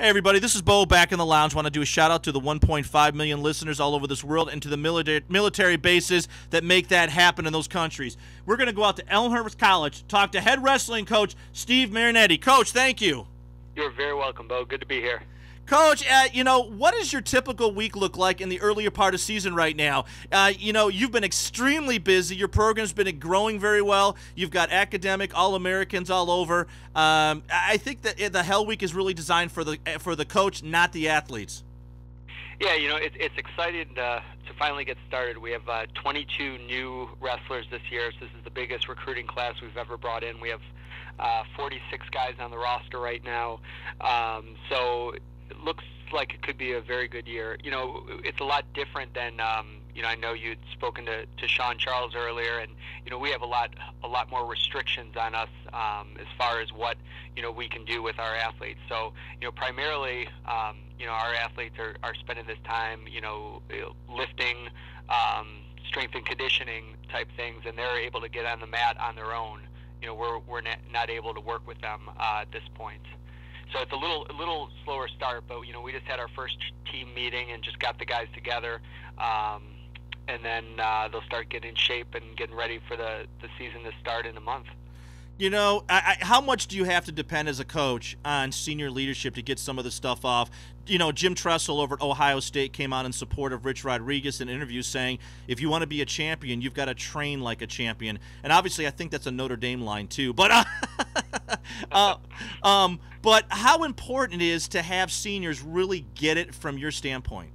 Hey everybody, this is Bo back in the lounge. Want to do a shout out to the 1.5 million listeners all over this world and to the military bases that make that happen in those countries. We're going to go out to Elmhurst College, talk to head wrestling coach Steve Marianetti. Coach, thank you. You're very welcome, Bo. Good to be here. Coach, what does your typical week look like in the earlier part of season right now? You've been extremely busy. Your program's been growing very well. You've got academic All-Americans all over. I think that the Hell Week is really designed for the coach, not the athletes. Yeah, it's exciting to finally get started. We have 22 new wrestlers this year, so this is the biggest recruiting class we've ever brought in. We have 46 guys on the roster right now. So it looks like it could be a very good year. It's a lot different than I know you'd spoken to Sean Charles earlier, and we have a lot more restrictions on us as far as what we can do with our athletes. So primarily our athletes are spending this time lifting, strength and conditioning type things, and they're able to get on the mat on their own. We're not able to work with them at this point. So it's a little slower start, but we just had our first team meeting and just got the guys together, and then they'll start getting in shape and getting ready for the season to start in a month. How much do you have to depend as a coach on senior leadership to get some of the stuff off? Jim Tressel over at Ohio State came out in support of Rich Rodriguez in interviews saying, if you want to be a champion, you've got to train like a champion. And obviously I think that's a Notre Dame line too. But but how important it is to have seniors really get it from your standpoint?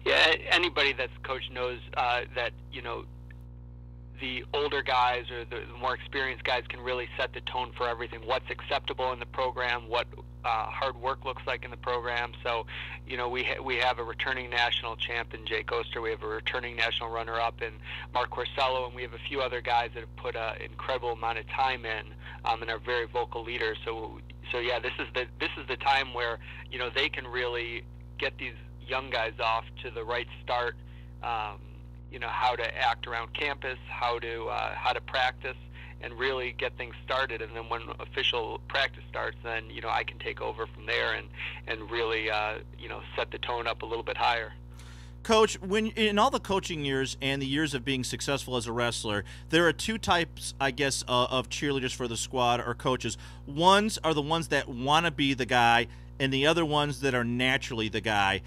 Yeah, anybody that's coached knows that the older guys or the more experienced guys can really set the tone for everything. What's acceptable in the program, what hard work looks like in the program. So, we have a returning national champ in Jake Oster. We have a returning national runner-up in Mark Corsello, and we have a few other guys that have put an incredible amount of time in and are very vocal leaders. So yeah, this is the time where they can really get these young guys off to the right start. How to act around campus, how to practice, and really get things started. And then when official practice starts, then I can take over from there and really set the tone up a little bit higher. Coach, when in all the coaching years and the years of being successful as a wrestler, there are two types, I guess, of cheerleaders for the squad or coaches. Ones are the ones that want to be the guy, and the other ones that are naturally the guy.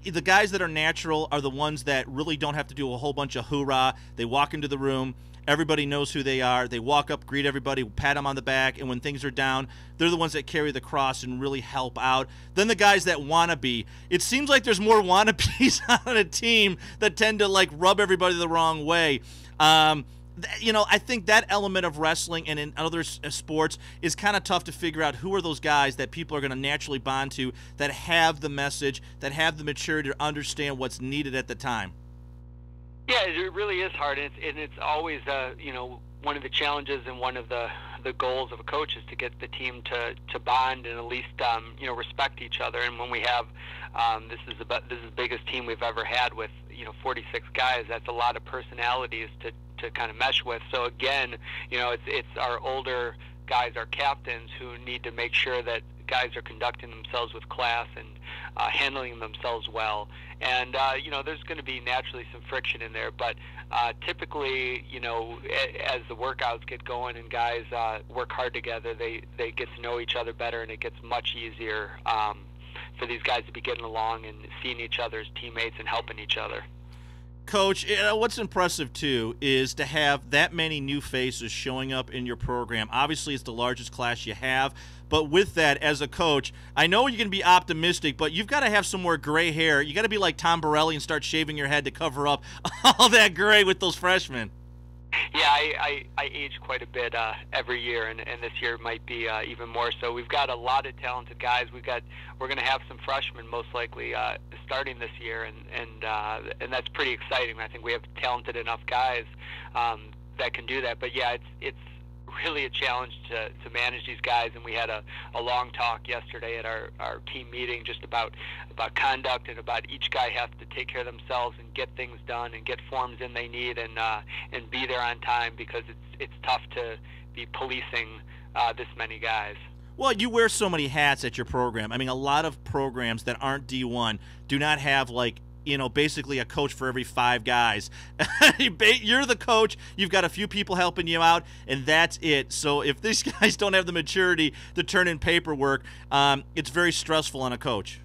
The guys that are natural are the ones that really don't have to do a whole bunch of hoorah. They walk into the room, everybody knows who they are. They walk up, greet everybody, pat them on the back, and when things are down, they're the ones that carry the cross and really help out. Then the guys that want to be. It seems like there's more wannabes on a team that tend to rub everybody the wrong way. I think that element of wrestling and in other sports is kind of tough to figure out who are those guys that people are going to naturally bond to, that have the message, that have the maturity to understand what's needed at the time. Yeah, it really is hard, and it's always one of the challenges and one of the goals of a coach is to get the team to bond and at least respect each other. And when we have this is the biggest team we've ever had with 46 guys. That's a lot of personalities to kind of mesh with. So again, it's our older guys, our captains, who need to make sure that guys are conducting themselves with class and handling themselves well. And there's going to be naturally some friction in there, but typically, as the workouts get going and guys work hard together, they get to know each other better, and it gets much easier for these guys to be getting along and seeing each other as teammates and helping each other. Coach, what's impressive, too, is to have that many new faces showing up in your program. Obviously, it's the largest class you have, but with that, as a coach, I know you're going to be optimistic, but you've got to have some more gray hair. You got to be like Tom Borelli and start shaving your head to cover up all that gray with those freshmen. Yeah, I age quite a bit every year, and this year might be even more so. We've got a lot of talented guys. We're going to have some freshmen most likely starting this year, and that's pretty exciting. I think we have talented enough guys that can do that. But yeah, it's really a challenge to manage these guys, and we had a long talk yesterday at our team meeting just about conduct and about each guy has to take care of themselves and get things done and get forms in they need and be there on time, because it's tough to be policing this many guys. Well, you wear so many hats at your program. I mean, a lot of programs that aren't D1 do not have, like, basically a coach for every 5 guys. You're the coach. You've got a few people helping you out, and that's it. So if these guys don't have the maturity to turn in paperwork, it's very stressful on a coach.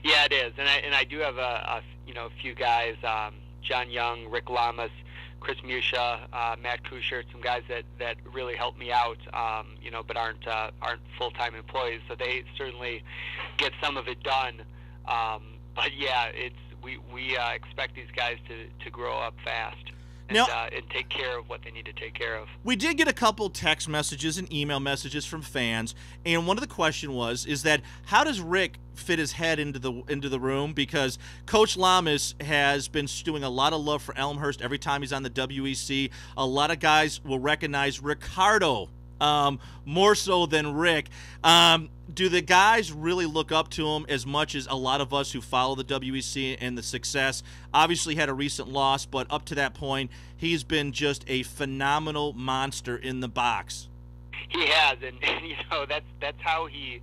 Yeah, it is. And I do have a few guys, John Young, Rick Lamas, Chris Musha, Matt Kushert, some guys that really help me out, but aren't full-time employees. So they certainly get some of it done. But yeah, we expect these guys to grow up fast and take care of what they need to take care of. We did get a couple text messages and email messages from fans, and one of the question is that how does Rick fit his head into the room? Because Coach Lamas has been stewing a lot of love for Elmhurst every time he's on the WEC. A lot of guys will recognize Ricardo more so than Rick. Do the guys really look up to him as much as a lot of us who follow the WEC and the success? Obviously had a recent loss, but up to that point, he's been just a phenomenal monster in the box. He has, and that's how he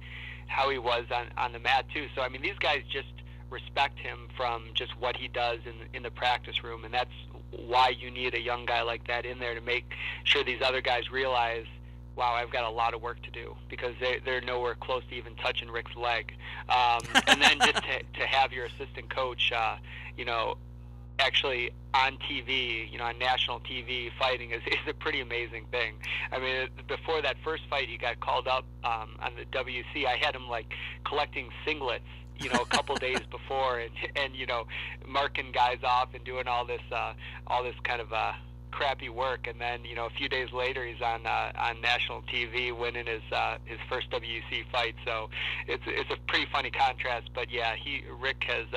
was on the mat too. So I mean, these guys just respect him from just what he does in the practice room, and that's why you need a young guy like that in there to make sure these other guys realize, wow, I've got a lot of work to do, because they're nowhere close to even touching Rick's leg. And then just to have your assistant coach, actually on TV, on national TV fighting is a pretty amazing thing. I mean, before that first fight, he got called up on the WC. I had him collecting singlets, a couple days before, and marking guys off and doing all this kind of crappy work, and then a few days later he's on national TV winning his first WC fight. So it's a pretty funny contrast. But yeah, Rick is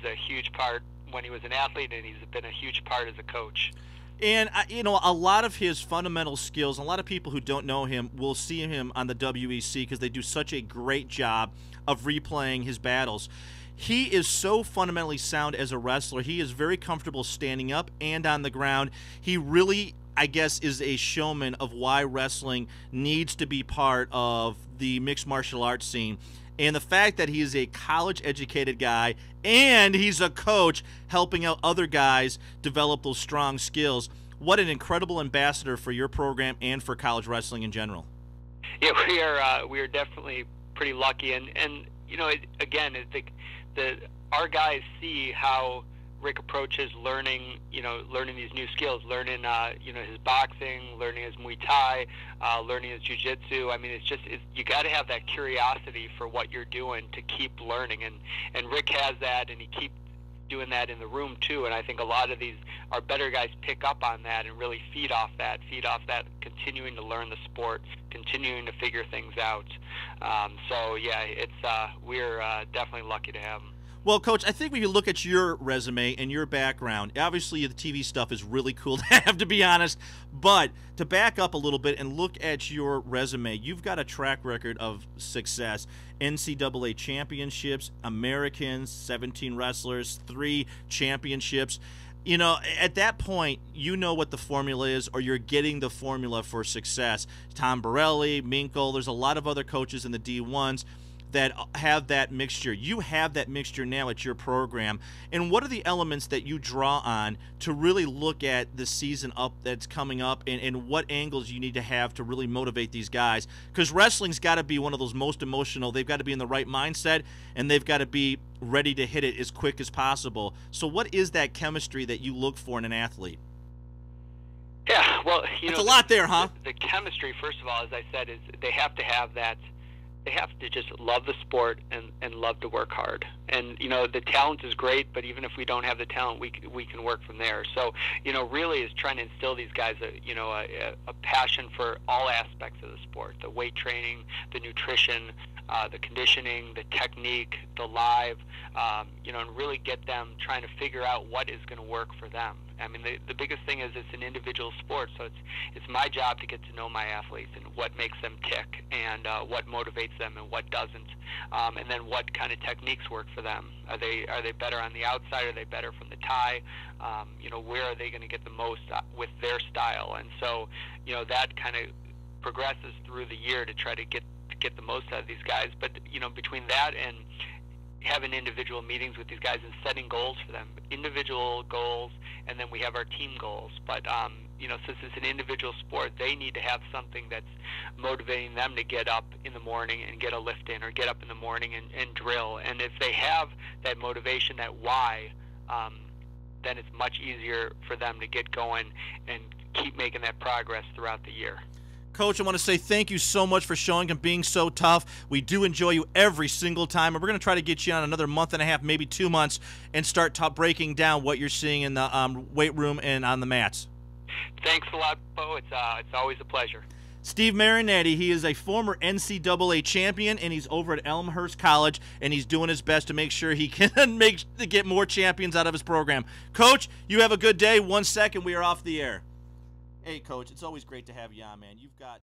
a huge part when he was an athlete, and he's been a huge part as a coach. And a lot of his fundamental skills, a lot of people who don't know him will see him on the WEC because they do such a great job of replaying his battles. He is so fundamentally sound as a wrestler. He is very comfortable standing up and on the ground. He really, I guess, is a showman of why wrestling needs to be part of the mixed martial arts scene. And the fact that he is a college-educated guy and he's a coach helping out other guys develop those strong skills. What an incredible ambassador for your program and for college wrestling in general. Yeah, we are definitely pretty lucky. And again, our guys see how Rick approaches learning these new skills, learning his boxing, learning his Muay Thai, learning his jiu-jitsu. I mean, you got to have that curiosity for what you're doing to keep learning, and Rick has that, and he keeps doing that in the room too. And I think a lot of our better guys pick up on that and really feed off that, continuing to learn the sport, continuing to figure things out. So yeah, we're definitely lucky to have him. Well, Coach, I think when you look at your resume and your background, obviously the TV stuff is really cool to have, to be honest, but to back up a little bit and look at your resume, you've got a track record of success. NCAA championships, Americans, 17 wrestlers, 3 championships. At that point, you know what the formula is, or you're getting the formula for success. Tom Borelli, Minkle, there's a lot of other coaches in the D1s that have that mixture. You have that mixture now at your program. And what are the elements that you draw on to really look at the season that's coming up, and what angles you need to have to really motivate these guys? Because wrestling's got to be one of those most emotional. They've got to be in the right mindset, and they've got to be ready to hit it as quick as possible. So what is that chemistry that you look for in an athlete? Yeah, well, it's a lot there, huh? The chemistry, first of all, as I said, is they have to have that. They have to just love the sport and love to work hard. And the talent is great, but even if we don't have the talent, we can work from there. So really is trying to instill these guys a passion for all aspects of the sport: the weight training, the nutrition, the conditioning, the technique, the live, and really get them trying to figure out what is going to work for them. I mean, the biggest thing is it's an individual sport, so it's my job to get to know my athletes and what makes them tick, and what motivates them and what doesn't, and then what kind of techniques work for them. Are they better on the outside? Are they better from the tie? Where are they going to get the most with their style? And so that kind of progresses through the year to try to get the most out of these guys. But between that and having individual meetings with these guys and setting goals for them, individual goals, and then we have our team goals. But since it's an individual sport, they need to have something that's motivating them to get up in the morning and get a lift in, or get up in the morning and drill. And if they have that motivation, that why, then it's much easier for them to get going and keep making that progress throughout the year. Coach, I want to say thank you so much for showing and being so tough. We do enjoy you every single time, and we're going to try to get you on another month and a half, maybe 2 months, and start breaking down what you're seeing in the weight room and on the mats. Thanks a lot, Bo. It's always a pleasure. Steve Marianetti, he is a former NCAA champion, and he's over at Elmhurst College, and he's doing his best to make sure he can get more champions out of his program. Coach, you have a good day. 1 second, we are off the air. Hey, Coach, it's always great to have you on, man. You've got